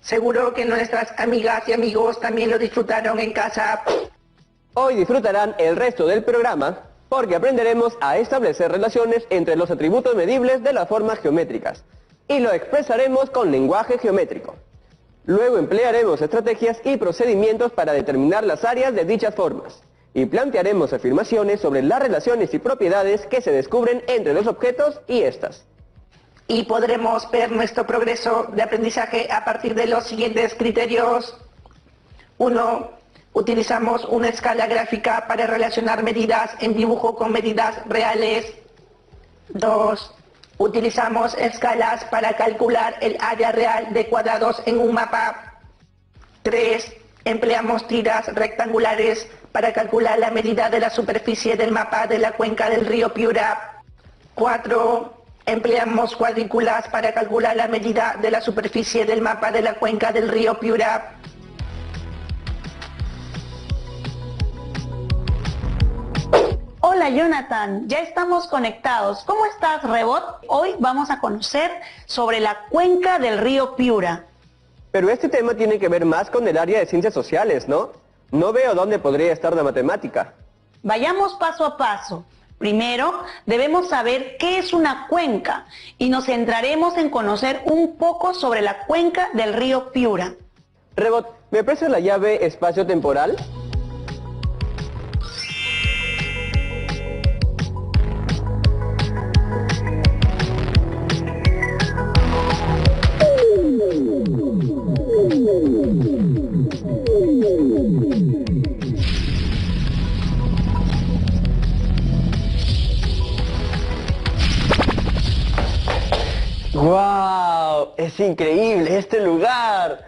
Seguro que nuestras amigas y amigos también lo disfrutaron en casa. Hoy disfrutarán el resto del programa porque aprenderemos a establecer relaciones entre los atributos medibles de las formas geométricas y lo expresaremos con lenguaje geométrico. Luego emplearemos estrategias y procedimientos para determinar las áreas de dichas formas y plantearemos afirmaciones sobre las relaciones y propiedades que se descubren entre los objetos y estas. Y podremos ver nuestro progreso de aprendizaje a partir de los siguientes criterios. 1. Utilizamos una escala gráfica para relacionar medidas en dibujo con medidas reales. 2. Utilizamos escalas para calcular el área real de cuadrados en un mapa. 3. Empleamos tiras rectangulares para calcular la medida de la superficie del mapa de la cuenca del río Piura. 4. Empleamos cuadrículas para calcular la medida de la superficie del mapa de la cuenca del río Piura. Hola Jonathan, ya estamos conectados. ¿Cómo estás, Rebot? Hoy vamos a conocer sobre la cuenca del río Piura. Pero este tema tiene que ver más con el área de ciencias sociales, ¿no? No veo dónde podría estar la matemática. Vayamos paso a paso. Primero, debemos saber qué es una cuenca y nos centraremos en conocer un poco sobre la cuenca del río Piura. Rebot, ¿me prestas la llave espacio-temporal? ¡Wow! ¡Es increíble este lugar!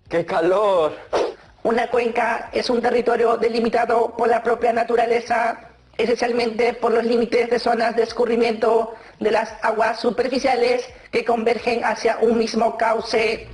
¡Qué calor! Una cuenca es un territorio delimitado por la propia naturaleza, esencialmente por los límites de zonas de escurrimiento de las aguas superficiales que convergen hacia un mismo cauce.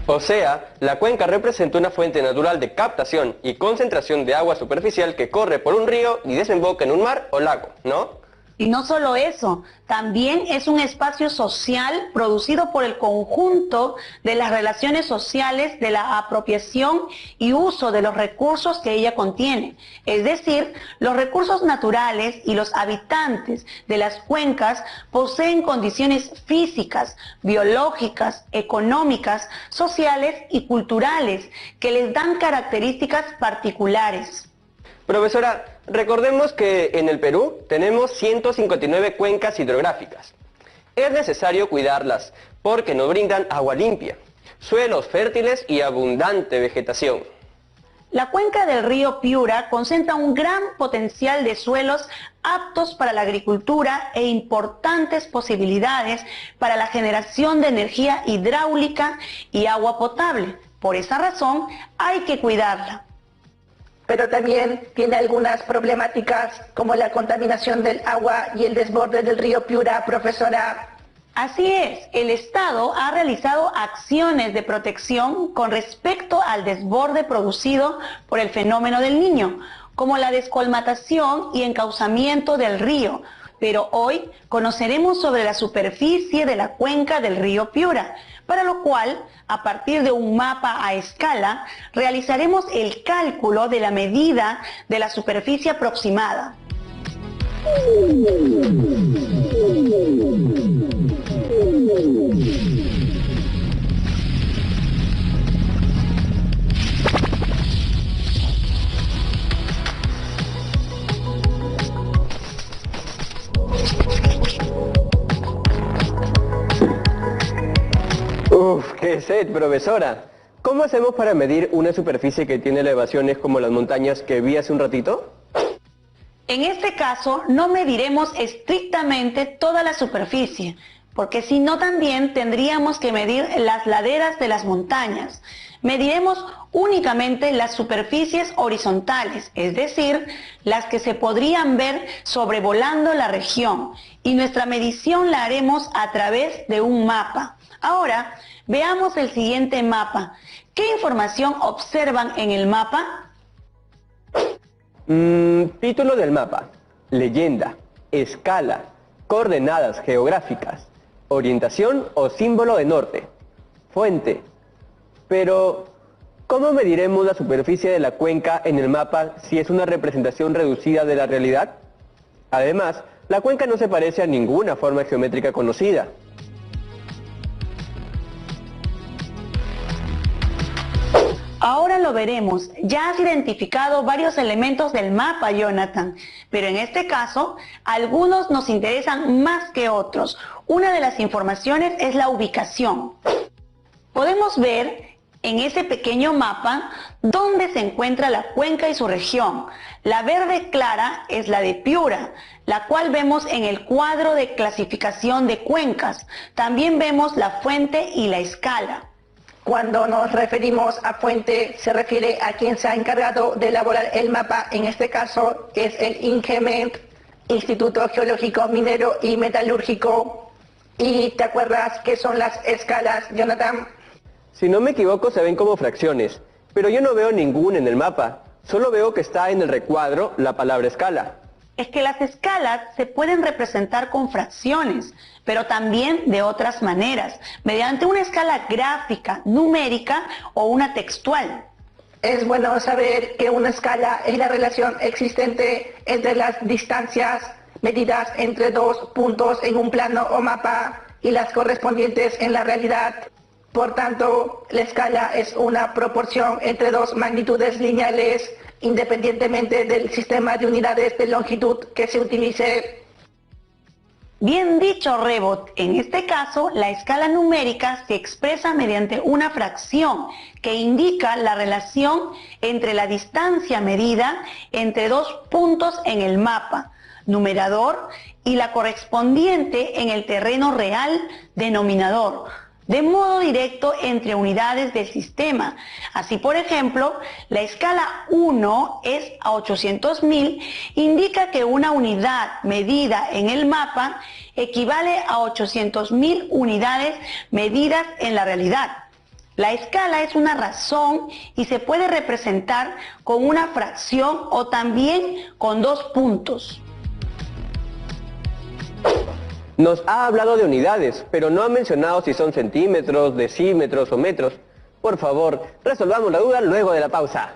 O sea, la cuenca representa una fuente natural de captación y concentración de agua superficial que corre por un río y desemboca en un mar o lago, ¿no? Y no solo eso, también es un espacio social producido por el conjunto de las relaciones sociales de la apropiación y uso de los recursos que ella contiene. Es decir, los recursos naturales y los habitantes de las cuencas poseen condiciones físicas, biológicas, económicas, sociales y culturales que les dan características particulares. Profesora, recordemos que en el Perú tenemos 159 cuencas hidrográficas. Es necesario cuidarlas porque nos brindan agua limpia, suelos fértiles y abundante vegetación. La cuenca del río Piura concentra un gran potencial de suelos aptos para la agricultura e importantes posibilidades para la generación de energía hidráulica y agua potable. Por esa razón hay que cuidarla. Pero también tiene algunas problemáticas como la contaminación del agua y el desborde del río Piura, profesora. Así es, el Estado ha realizado acciones de protección con respecto al desborde producido por el fenómeno del Niño, como la descolmatación y encauzamiento del río. Pero hoy conoceremos sobre la superficie de la cuenca del río Piura, para lo cual, a partir de un mapa a escala, realizaremos el cálculo de la medida de la superficie aproximada. ¡Uf, qué sed, profesora! ¿Cómo hacemos para medir una superficie que tiene elevaciones como las montañas que vi hace un ratito? En este caso, no mediremos estrictamente toda la superficie, porque si no también tendríamos que medir las laderas de las montañas. Mediremos únicamente las superficies horizontales, es decir, las que se podrían ver sobrevolando la región, y nuestra medición la haremos a través de un mapa. Ahora, veamos el siguiente mapa. ¿Qué información observan en el mapa? Título del mapa, leyenda, escala, coordenadas geográficas, orientación o símbolo de norte, fuente. Pero, ¿cómo mediremos la superficie de la cuenca en el mapa si es una representación reducida de la realidad? Además, la cuenca no se parece a ninguna forma geométrica conocida. Ahora lo veremos. Ya has identificado varios elementos del mapa, Jonathan, pero en este caso, algunos nos interesan más que otros. Una de las informaciones es la ubicación. Podemos ver en ese pequeño mapa dónde se encuentra la cuenca y su región. La verde clara es la de Piura, la cual vemos en el cuadro de clasificación de cuencas. También vemos la fuente y la escala. Cuando nos referimos a fuente, se refiere a quien se ha encargado de elaborar el mapa. En este caso es el INGMET, Instituto Geológico Minero y Metalúrgico. ¿Y te acuerdas qué son las escalas, Jonathan? Si no me equivoco, se ven como fracciones, pero yo no veo ninguna en el mapa. Solo veo que está en el recuadro la palabra escala. Es que las escalas se pueden representar con fracciones, pero también de otras maneras, mediante una escala gráfica, numérica o una textual. Es bueno saber que una escala es la relación existente entre las distancias medidas entre dos puntos en un plano o mapa y las correspondientes en la realidad. Por tanto, la escala es una proporción entre dos magnitudes lineales, independientemente del sistema de unidades de longitud que se utilice. Bien dicho, Rebot. En este caso, la escala numérica se expresa mediante una fracción que indica la relación entre la distancia medida entre dos puntos en el mapa, numerador, y la correspondiente en el terreno real, denominador, de modo directo entre unidades del sistema. Así, por ejemplo, la escala 1 es a 800.000, indica que una unidad medida en el mapa equivale a 800.000 unidades medidas en la realidad. La escala es una razón y se puede representar con una fracción o también con dos puntos. Nos ha hablado de unidades, pero no ha mencionado si son centímetros, decímetros o metros. Por favor, resolvamos la duda luego de la pausa.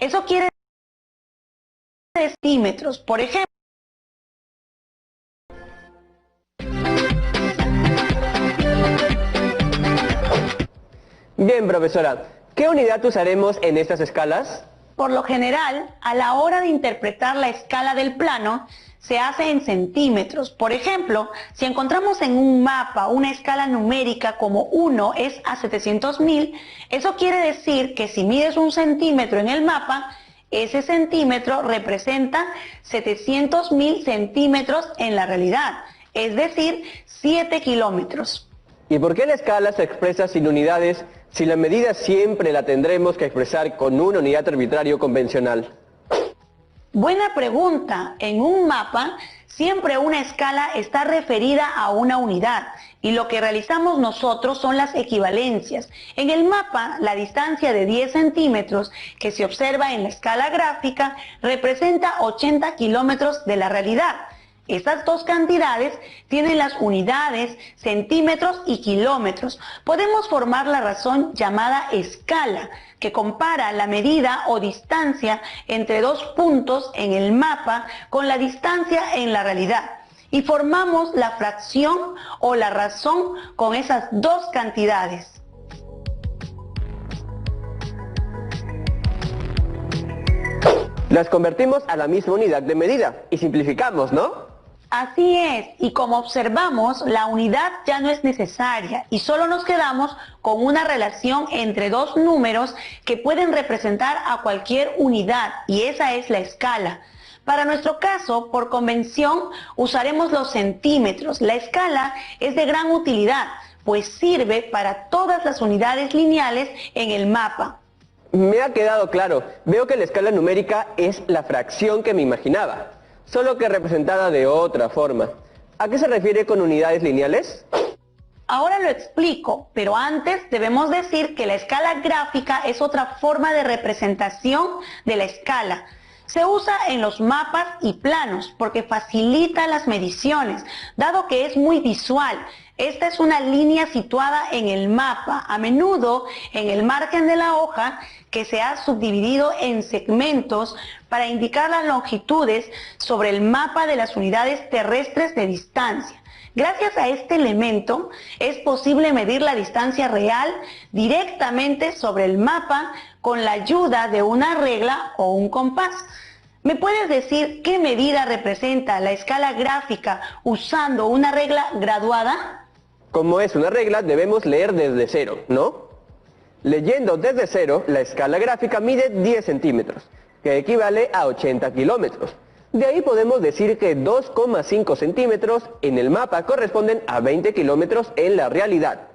Eso quiere decir decímetros, por ejemplo. Bien, profesora, ¿qué unidad usaremos en estas escalas? Por lo general, a la hora de interpretar la escala del plano, se hace en centímetros. Por ejemplo, si encontramos en un mapa una escala numérica como 1 es a 700.000, eso quiere decir que si mides un centímetro en el mapa, ese centímetro representa 700.000 centímetros en la realidad, es decir, 7 kilómetros. ¿Y por qué la escala se expresa sin unidades si la medida siempre la tendremos que expresar con una unidad arbitraria convencional? Buena pregunta. En un mapa, siempre una escala está referida a una unidad y lo que realizamos nosotros son las equivalencias. En el mapa, la distancia de 10 centímetros que se observa en la escala gráfica representa 80 kilómetros de la realidad. Estas dos cantidades tienen las unidades, centímetros y kilómetros. Podemos formar la razón llamada escala, que compara la medida o distancia entre dos puntos en el mapa con la distancia en la realidad. Y formamos la fracción o la razón con esas dos cantidades. Las convertimos a la misma unidad de medida y simplificamos, ¿no? Así es, y como observamos, la unidad ya no es necesaria y solo nos quedamos con una relación entre dos números que pueden representar a cualquier unidad, y esa es la escala. Para nuestro caso, por convención, usaremos los centímetros. La escala es de gran utilidad, pues sirve para todas las unidades lineales en el mapa. Me ha quedado claro. Veo que la escala numérica es la fracción que me imaginaba, solo que representada de otra forma. ¿A qué se refiere con unidades lineales? Ahora lo explico, pero antes debemos decir que la escala gráfica es otra forma de representación de la escala. Se usa en los mapas y planos porque facilita las mediciones, dado que es muy visual. Esta es una línea situada en el mapa, a menudo en el margen de la hoja, que se ha subdividido en segmentos para indicar las longitudes sobre el mapa de las unidades terrestres de distancia. Gracias a este elemento es posible medir la distancia real directamente sobre el mapa con la ayuda de una regla o un compás. ¿Me puedes decir qué medida representa la escala gráfica usando una regla graduada? Como es una regla, debemos leer desde cero, ¿no? Leyendo desde cero, la escala gráfica mide 10 centímetros, que equivale a 80 kilómetros. De ahí podemos decir que 2,5 centímetros en el mapa corresponden a 20 kilómetros en la realidad.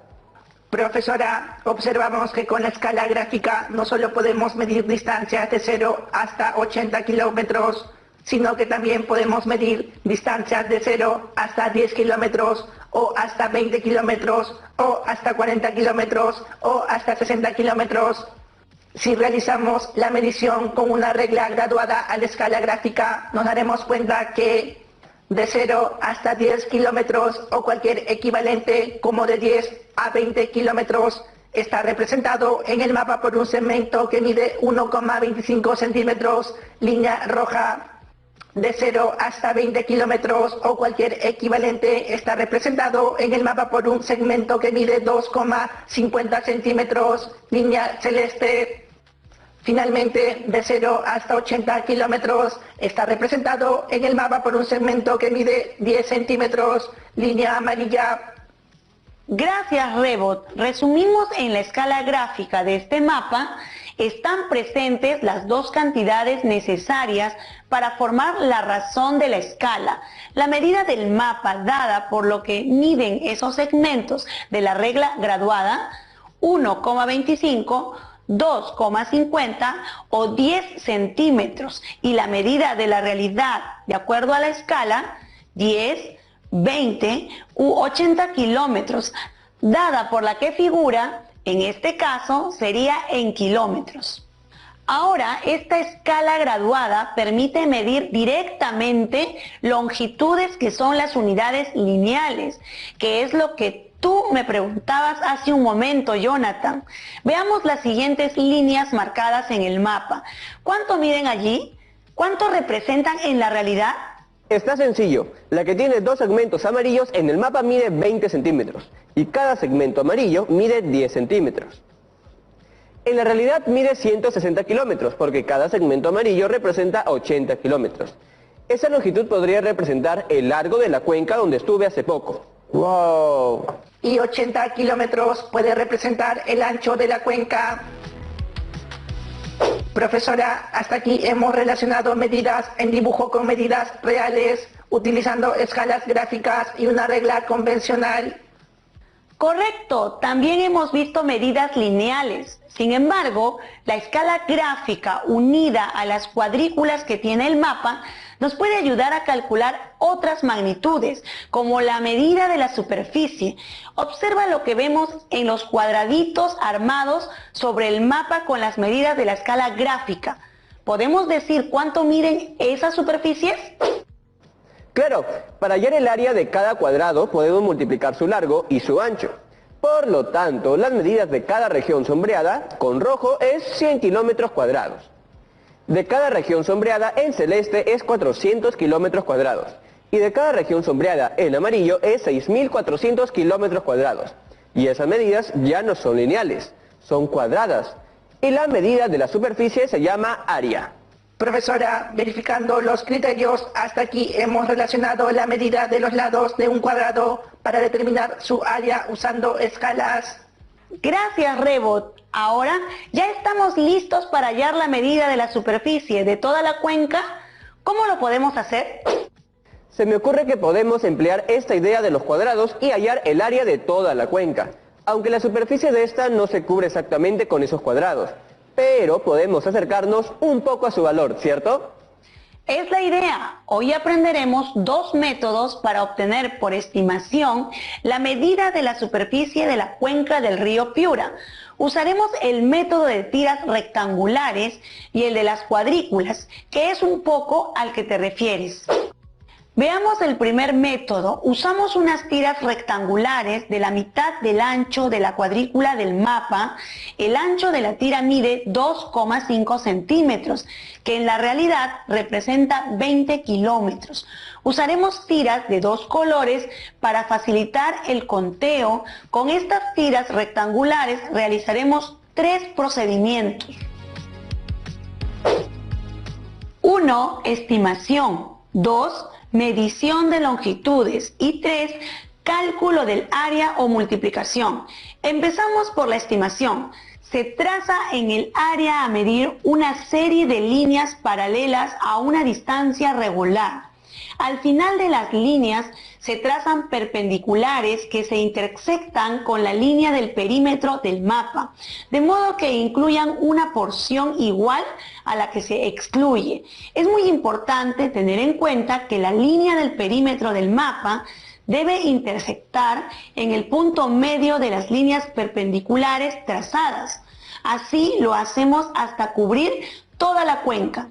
Profesora, observamos que con la escala gráfica no solo podemos medir distancias de 0 hasta 80 kilómetros, sino que también podemos medir distancias de 0 hasta 10 kilómetros, o hasta 20 kilómetros, o hasta 40 kilómetros, o hasta 60 kilómetros. Si realizamos la medición con una regla graduada a la escala gráfica, nos daremos cuenta que de 0 hasta 10 kilómetros o cualquier equivalente como de 10 a 20 kilómetros está representado en el mapa por un segmento que mide 1,25 centímetros, línea roja. De 0 hasta 20 kilómetros o cualquier equivalente está representado en el mapa por un segmento que mide 2,50 centímetros, línea celeste. Finalmente, de 0 hasta 80 kilómetros está representado en el mapa por un segmento que mide 10 centímetros, línea amarilla. Gracias, Rebot. Resumimos en la escala gráfica de este mapa. Están presentes las dos cantidades necesarias para formar la razón de la escala. La medida del mapa dada por lo que miden esos segmentos de la regla graduada, 1,25, 2,50 o 10 centímetros, y la medida de la realidad de acuerdo a la escala, 10, 20 u 80 kilómetros, dada por la que figura, en este caso sería en kilómetros. Ahora, esta escala graduada permite medir directamente longitudes que son las unidades lineales, que es lo que tú me preguntabas hace un momento, Jonathan. Veamos las siguientes líneas marcadas en el mapa. ¿Cuánto miden allí? ¿Cuánto representan en la realidad? Está sencillo. La que tiene dos segmentos amarillos en el mapa mide 20 centímetros y cada segmento amarillo mide 10 centímetros. En la realidad mide 160 kilómetros porque cada segmento amarillo representa 80 kilómetros. Esa longitud podría representar el largo de la cuenca donde estuve hace poco. ¡Wow! Y 80 kilómetros puede representar el ancho de la cuenca. Profesora, hasta aquí hemos relacionado medidas en dibujo con medidas reales, utilizando escalas gráficas y una regla convencional. Correcto, también hemos visto medidas lineales. Sin embargo, la escala gráfica unida a las cuadrículas que tiene el mapa nos puede ayudar a calcular otras magnitudes, como la medida de la superficie. Observa lo que vemos en los cuadraditos armados sobre el mapa con las medidas de la escala gráfica. ¿Podemos decir cuánto miden esas superficies? Claro, para hallar el área de cada cuadrado podemos multiplicar su largo y su ancho. Por lo tanto, las medidas de cada región sombreada con rojo es 100 kilómetros cuadrados. De cada región sombreada en celeste es 400 kilómetros cuadrados. Y de cada región sombreada en amarillo es 6.400 kilómetros cuadrados. Y esas medidas ya no son lineales, son cuadradas. Y la medida de la superficie se llama área. Profesora, verificando los criterios, hasta aquí hemos relacionado la medida de los lados de un cuadrado para determinar su área usando escalas. Gracias, Rebot. Ahora ya estamos listos para hallar la medida de la superficie de toda la cuenca. ¿Cómo lo podemos hacer? Se me ocurre que podemos emplear esta idea de los cuadrados y hallar el área de toda la cuenca, aunque la superficie de esta no se cubre exactamente con esos cuadrados, pero podemos acercarnos un poco a su valor, ¿cierto? Es la idea. Hoy aprenderemos dos métodos para obtener por estimación la medida de la superficie de la cuenca del río Piura. Usaremos el método de tiras rectangulares y el de las cuadrículas, que es un poco al que te refieres. Veamos el primer método. Usamos unas tiras rectangulares de la mitad del ancho de la cuadrícula del mapa. El ancho de la tira mide 2,5 centímetros, que en la realidad representa 20 kilómetros. Usaremos tiras de dos colores para facilitar el conteo. Con estas tiras rectangulares realizaremos 3 procedimientos. 1. Estimación. 2. Medición de longitudes. Y 3. Cálculo del área o multiplicación. Empezamos por la estimación. Se traza en el área a medir una serie de líneas paralelas a una distancia regular. Al final de las líneas se trazan perpendiculares que se intersectan con la línea del perímetro del mapa, de modo que incluyan una porción igual a la que se excluye. Es muy importante tener en cuenta que la línea del perímetro del mapa debe intersectar en el punto medio de las líneas perpendiculares trazadas. Así lo hacemos hasta cubrir toda la cuenca.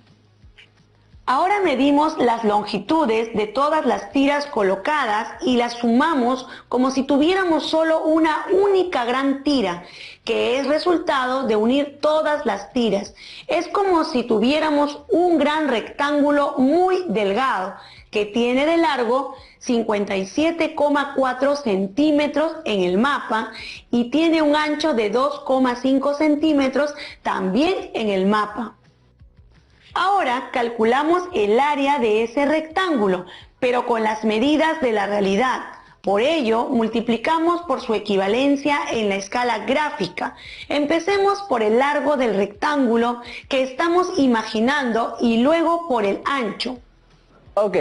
Ahora medimos las longitudes de todas las tiras colocadas y las sumamos como si tuviéramos solo una única gran tira, que es resultado de unir todas las tiras. Es como si tuviéramos un gran rectángulo muy delgado, que tiene de largo 57,4 centímetros en el mapa y tiene un ancho de 2,5 centímetros también en el mapa. Ahora calculamos el área de ese rectángulo, pero con las medidas de la realidad. Por ello, multiplicamos por su equivalencia en la escala gráfica. Empecemos por el largo del rectángulo que estamos imaginando y luego por el ancho. Ok,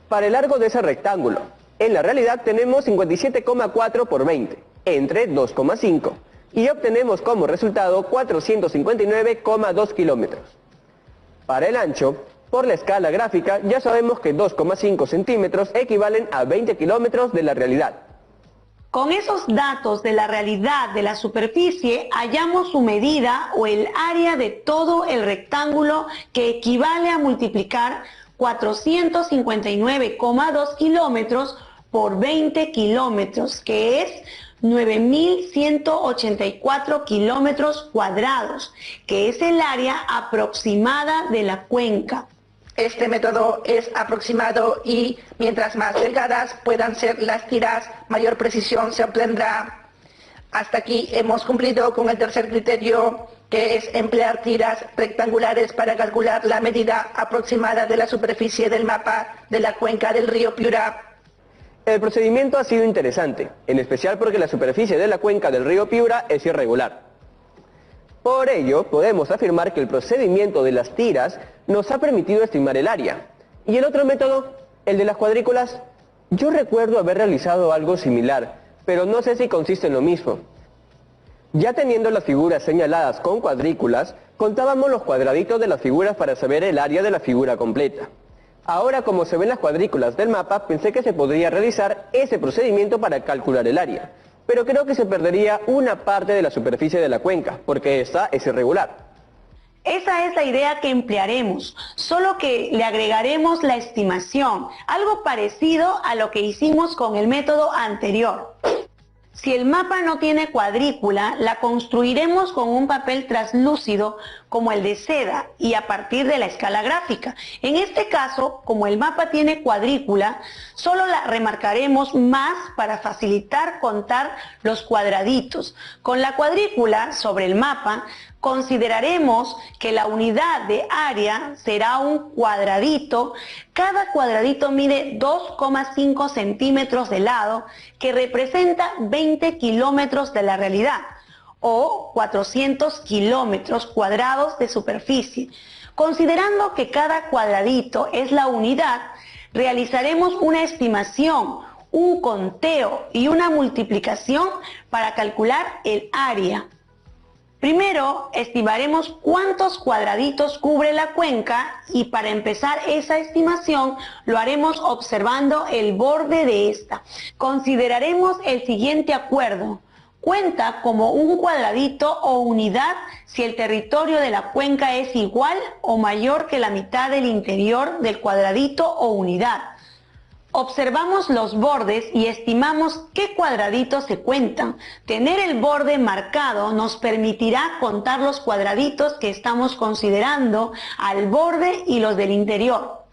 para el largo de ese rectángulo, en la realidad tenemos 57,4 por 20, entre 2,5, y obtenemos como resultado 459,2 kilómetros. Para el ancho, por la escala gráfica, ya sabemos que 2,5 centímetros equivalen a 20 kilómetros de la realidad. Con esos datos de la realidad de la superficie, hallamos su medida o el área de todo el rectángulo, que equivale a multiplicar 459,2 kilómetros por 20 kilómetros, que es 9.184 kilómetros cuadrados, que es el área aproximada de la cuenca. Este método es aproximado y mientras más delgadas puedan ser las tiras, mayor precisión se obtendrá. Hasta aquí hemos cumplido con el tercer criterio, que es emplear tiras rectangulares para calcular la medida aproximada de la superficie del mapa de la cuenca del río Piura. El procedimiento ha sido interesante, en especial porque la superficie de la cuenca del río Piura es irregular. Por ello, podemos afirmar que el procedimiento de las tiras nos ha permitido estimar el área. ¿Y el otro método, el de las cuadrículas? Yo recuerdo haber realizado algo similar, pero no sé si consiste en lo mismo. Ya teniendo las figuras señaladas con cuadrículas, contábamos los cuadraditos de las figuras para saber el área de la figura completa. Ahora, como se ven las cuadrículas del mapa, pensé que se podría realizar ese procedimiento para calcular el área. Pero creo que se perdería una parte de la superficie de la cuenca, porque esta es irregular. Esa es la idea que emplearemos, solo que le agregaremos la estimación, algo parecido a lo que hicimos con el método anterior. Si el mapa no tiene cuadrícula, la construiremos con un papel translúcido como el de seda y a partir de la escala gráfica. En este caso, como el mapa tiene cuadrícula, solo la remarcaremos más para facilitar contar los cuadraditos. Con la cuadrícula sobre el mapa, consideraremos que la unidad de área será un cuadradito. Cada cuadradito mide 2,5 centímetros de lado, que representa 20 kilómetros de la realidad, o 400 kilómetros cuadrados de superficie. Considerando que cada cuadradito es la unidad, realizaremos una estimación, un conteo y una multiplicación para calcular el área. Primero, estimaremos cuántos cuadraditos cubre la cuenca y para empezar esa estimación lo haremos observando el borde de esta. Consideraremos el siguiente acuerdo. cuenta como un cuadradito o unidad si el territorio de la cuenca es igual o mayor que la mitad del interior del cuadradito o unidad. Observamos los bordes y estimamos qué cuadraditos se cuentan. Tener el borde marcado nos permitirá contar los cuadraditos que estamos considerando al borde y los del interior.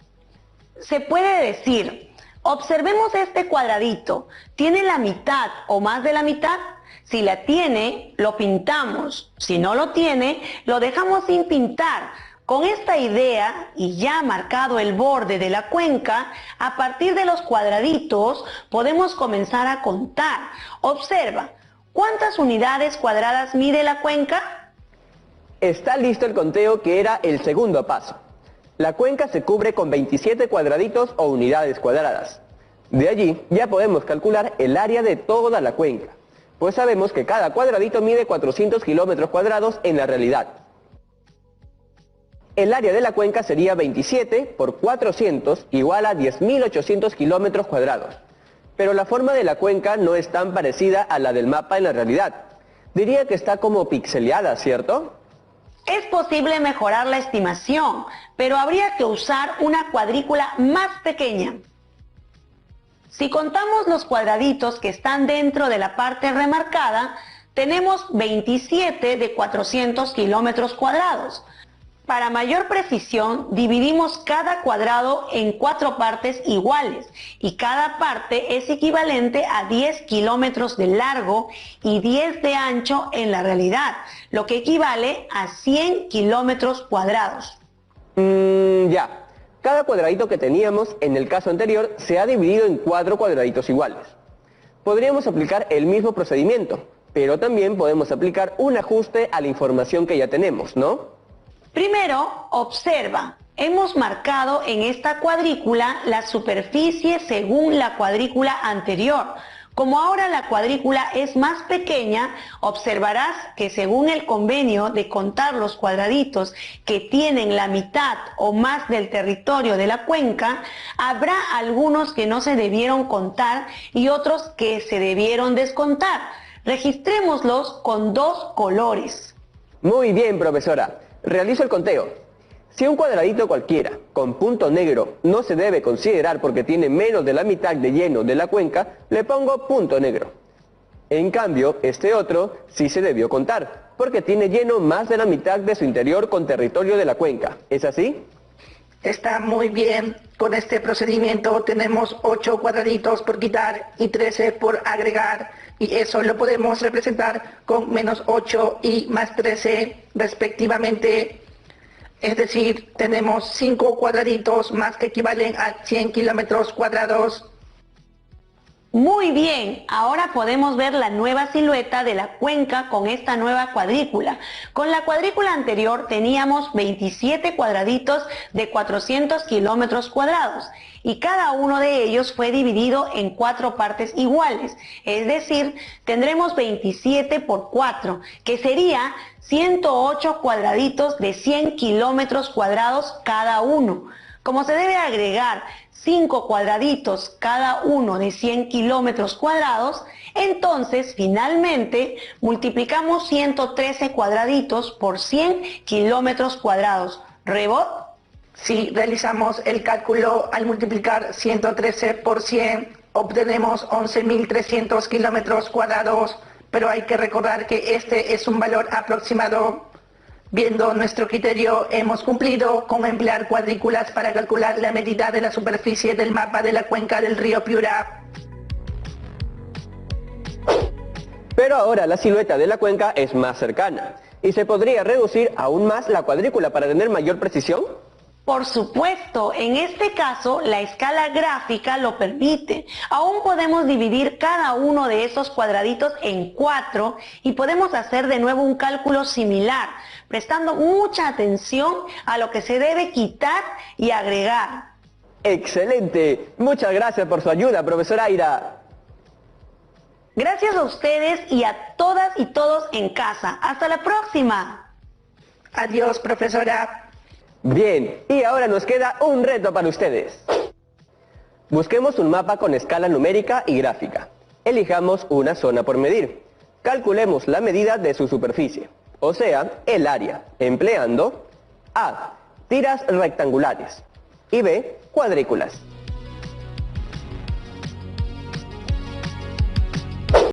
Se puede decir, observemos este cuadradito, ¿tiene la mitad o más de la mitad? Si la tiene, lo pintamos. Si no lo tiene, lo dejamos sin pintar. Con esta idea y ya marcado el borde de la cuenca, a partir de los cuadraditos podemos comenzar a contar. Observa, ¿cuántas unidades cuadradas mide la cuenca? Está listo el conteo, que era el segundo paso. La cuenca se cubre con 27 cuadraditos o unidades cuadradas. De allí ya podemos calcular el área de toda la cuenca, pues sabemos que cada cuadradito mide 400 kilómetros cuadrados en la realidad. El área de la cuenca sería 27 por 400 igual a 10.800 kilómetros cuadrados. Pero la forma de la cuenca no es tan parecida a la del mapa en la realidad. Diría que está como pixeleada, ¿cierto? Es posible mejorar la estimación, pero habría que usar una cuadrícula más pequeña. Si contamos los cuadraditos que están dentro de la parte remarcada, tenemos 27 de 400 kilómetros cuadrados. Para mayor precisión, dividimos cada cuadrado en 4 partes iguales y cada parte es equivalente a 10 kilómetros de largo y 10 de ancho en la realidad, lo que equivale a 100 kilómetros cuadrados. Ya. Cada cuadradito que teníamos en el caso anterior se ha dividido en 4 cuadraditos iguales. Podríamos aplicar el mismo procedimiento, pero también podemos aplicar un ajuste a la información que ya tenemos, ¿no? Primero, observa, hemos marcado en esta cuadrícula la superficie según la cuadrícula anterior. Como ahora la cuadrícula es más pequeña, observarás que según el convenio de contar los cuadraditos que tienen la mitad o más del territorio de la cuenca, habrá algunos que no se debieron contar y otros que se debieron descontar. Registrémoslos con 2 colores. Muy bien, profesora. Realizo el conteo. Si un cuadradito cualquiera con punto negro no se debe considerar porque tiene menos de la mitad de lleno de la cuenca, le pongo punto negro. En cambio, este otro sí se debió contar, porque tiene lleno más de la mitad de su interior con territorio de la cuenca. ¿Es así? Está muy bien. Con este procedimiento tenemos 8 cuadraditos por quitar y 13 por agregar, y eso lo podemos representar con menos 8 y más 13 respectivamente. Es decir, tenemos 5 cuadraditos más que equivalen a 100 kilómetros cuadrados. Muy bien, ahora podemos ver la nueva silueta de la cuenca con esta nueva cuadrícula. Con la cuadrícula anterior teníamos 27 cuadraditos de 400 kilómetros cuadrados y cada uno de ellos fue dividido en 4 partes iguales. Es decir, tendremos 27 por 4, que sería 108 cuadraditos de 100 kilómetros cuadrados cada uno. Como se debe agregar 5 cuadraditos cada uno de 100 kilómetros cuadrados, entonces finalmente multiplicamos 113 cuadraditos por 100 kilómetros cuadrados. ¿Rebot? Si realizamos el cálculo al multiplicar 113 por 100, obtenemos 11.300 kilómetros cuadrados, pero hay que recordar que este es un valor aproximado. Viendo nuestro criterio, hemos cumplido con emplear cuadrículas para calcular la medida de la superficie del mapa de la cuenca del río Piura. Pero ahora la silueta de la cuenca es más cercana, y se podría reducir aún más la cuadrícula para tener mayor precisión. Por supuesto, en este caso la escala gráfica lo permite. Aún podemos dividir cada uno de esos cuadraditos en 4 y podemos hacer de nuevo un cálculo similar, prestando mucha atención a lo que se debe quitar y agregar. ¡Excelente! Muchas gracias por su ayuda, profesora Aira. Gracias a ustedes y a todas y todos en casa. ¡Hasta la próxima! Adiós, profesora. Bien, y ahora nos queda un reto para ustedes. Busquemos un mapa con escala numérica y gráfica. Elijamos una zona por medir. calculemos la medida de su superficie, o sea, el área, empleando A. Tiras rectangulares y B. Cuadrículas.